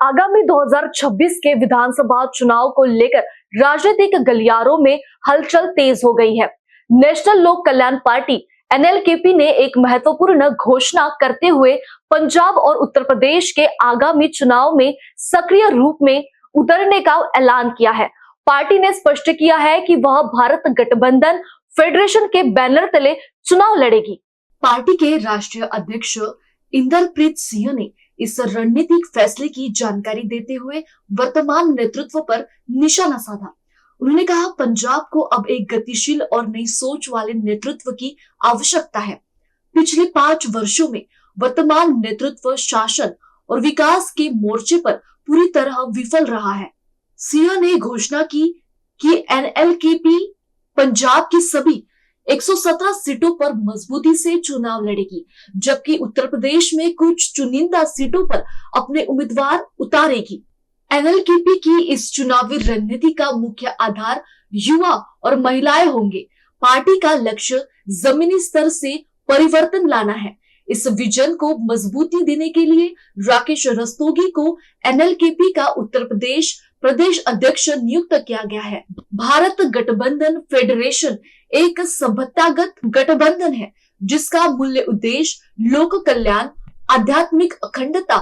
आगामी 2026 के विधानसभा चुनाव को लेकर राजनीतिक गलियारों में हलचल तेज हो गई है। नेशनल लोक कल्याण पार्टी एनएलकेपी ने एक महत्वपूर्ण घोषणा करते हुए पंजाब और उत्तर प्रदेश के आगामी चुनाव में सक्रिय रूप में उतरने का ऐलान किया है। पार्टी ने स्पष्ट किया है कि वह भारत गठबंधन फेडरेशन के बैनर तले चुनाव लड़ेगी। पार्टी के राष्ट्रीय अध्यक्ष इंदरप्रीत सिंह ने इस रणनीतिक फैसले की जानकारी देते हुए वर्तमान नेतृत्व पर निशाना साधा। उन्होंने कहा, पंजाब को अब एक गतिशील और नई सोच वाले नेतृत्व की आवश्यकता है। पिछले 5 वर्षों में वर्तमान नेतृत्व शासन और विकास के मोर्चे पर पूरी तरह विफल रहा है। सिंह ने घोषणा की कि एनएलकेपी पंजाब की सभी 117 सीटों पर मजबूती से चुनाव लड़ेगी, जबकि उत्तर प्रदेश में कुछ चुनिंदा सीटों पर अपने उम्मीदवार उतारेगी। एनएलकेपी की इस चुनावी रणनीति का मुख्य आधार युवा और महिलाएं होंगे। पार्टी का लक्ष्य जमीनी स्तर से परिवर्तन लाना है। इस विजन को मजबूती देने के लिए राकेश रस्तोगी को एनएलकेपी का उत्तर प्रदेश अध्यक्ष नियुक्त किया गया है। भारत गठबंधन फेडरेशन एक सभ्यतागत गठबंधन है जिसका मूल्य उद्देश्य लोक कल्याण, आध्यात्मिक अखंडता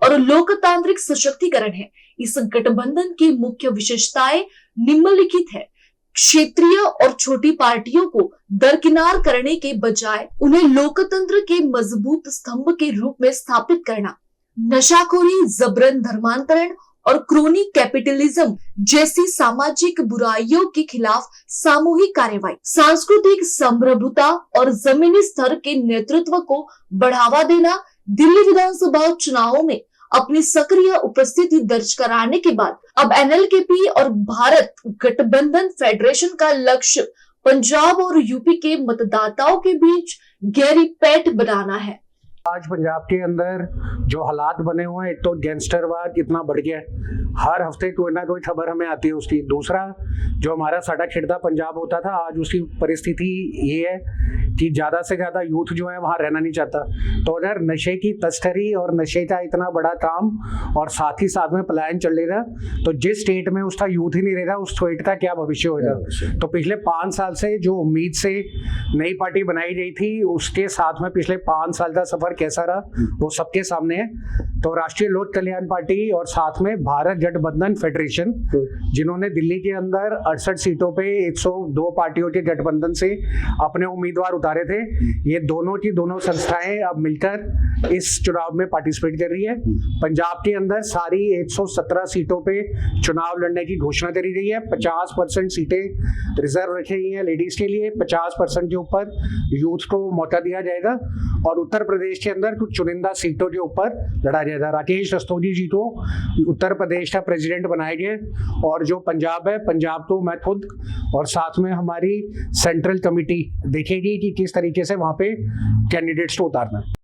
और लोकतांत्रिक सशक्तिकरण है। इस गठबंधन की मुख्य विशेषताएं निम्नलिखित है। क्षेत्रीय और छोटी पार्टियों को दरकिनार करने के बजाय उन्हें लोकतंत्र के मजबूत स्तंभ के रूप में स्थापित करना, नशाखोरी, जबरन धर्मांतरण और क्रोनी कैपिटलिज्म जैसी सामाजिक बुराइयों के खिलाफ सामूहिक कार्रवाई, सांस्कृतिक समृद्धता और जमीनी स्तर के नेतृत्व को बढ़ावा देना। दिल्ली विधानसभा चुनावों में अपनी सक्रिय उपस्थिति दर्ज कराने के बाद अब एनएलकेपी और भारत गठबंधन फेडरेशन का लक्ष्य पंजाब और यूपी के मतदाताओं के बीच गहरी पैठ बनाना है। आज पंजाब के अंदर जो हालात बने हुए हैं, एक तो गैंगस्टरवाद इतना बढ़ गया है, हर हफ्ते कोई ना कोई खबर हमें आती है उसकी। दूसरा, जो हमारा साड़ा खिड़दा पंजाब होता था, आज उसकी परिस्थिति ये है कि ज़्यादा से ज़्यादा यूथ जो है वहाँ रहना नहीं चाहता। तो अगर नशे की तस्करी और नशे का इतना बड़ा काम और साथ ही साथ में पलायन चलेगा तो जिस स्टेट में उसका यूथ ही नहीं रहेगा उस स्टेट का क्या भविष्य होगा। तो पिछले 5 साल से जो उम्मीद से नई पार्टी बनाई गई थी उसके साथ में पिछले 5 साल का सफर कैसा रहा वो सबके सामने है। तो राष्ट्रीय लोक कल्याण पार्टी और साथ में भारत गठबंधन फेडरेशन, जिन्होंने दिल्ली के अंदर 68 सीटों पे 102 पार्टियों के गठबंधन से अपने उम्मीदवार उतारे थे, ये दोनों की दोनों संस्थाएं अब मिलकर इस चुनाव में पार्टिसिपेट कर रही है। पंजाब के अंदर सारी 117 सीटों पे चुनाव लड़ने की घोषणा करी गई है। 50% सीटें रिजर्व रखी गई हैं लेडीज के लिए, 50% के ऊपर यूथ को मौका दिया जाएगा और उत्तर प्रदेश के अंदर कुछ चुनिंदा सीटों के ऊपर लड़ा जाएगा। राकेश रस्तोगी जी को उत्तर प्रदेश का प्रेसिडेंट बनाया गया और जो पंजाब है, पंजाब को मैं खुद और साथ में हमारी सेंट्रल कमेटी देखेगी कि किस तरीके से वहाँ पे कैंडिडेट्स को उतारना है।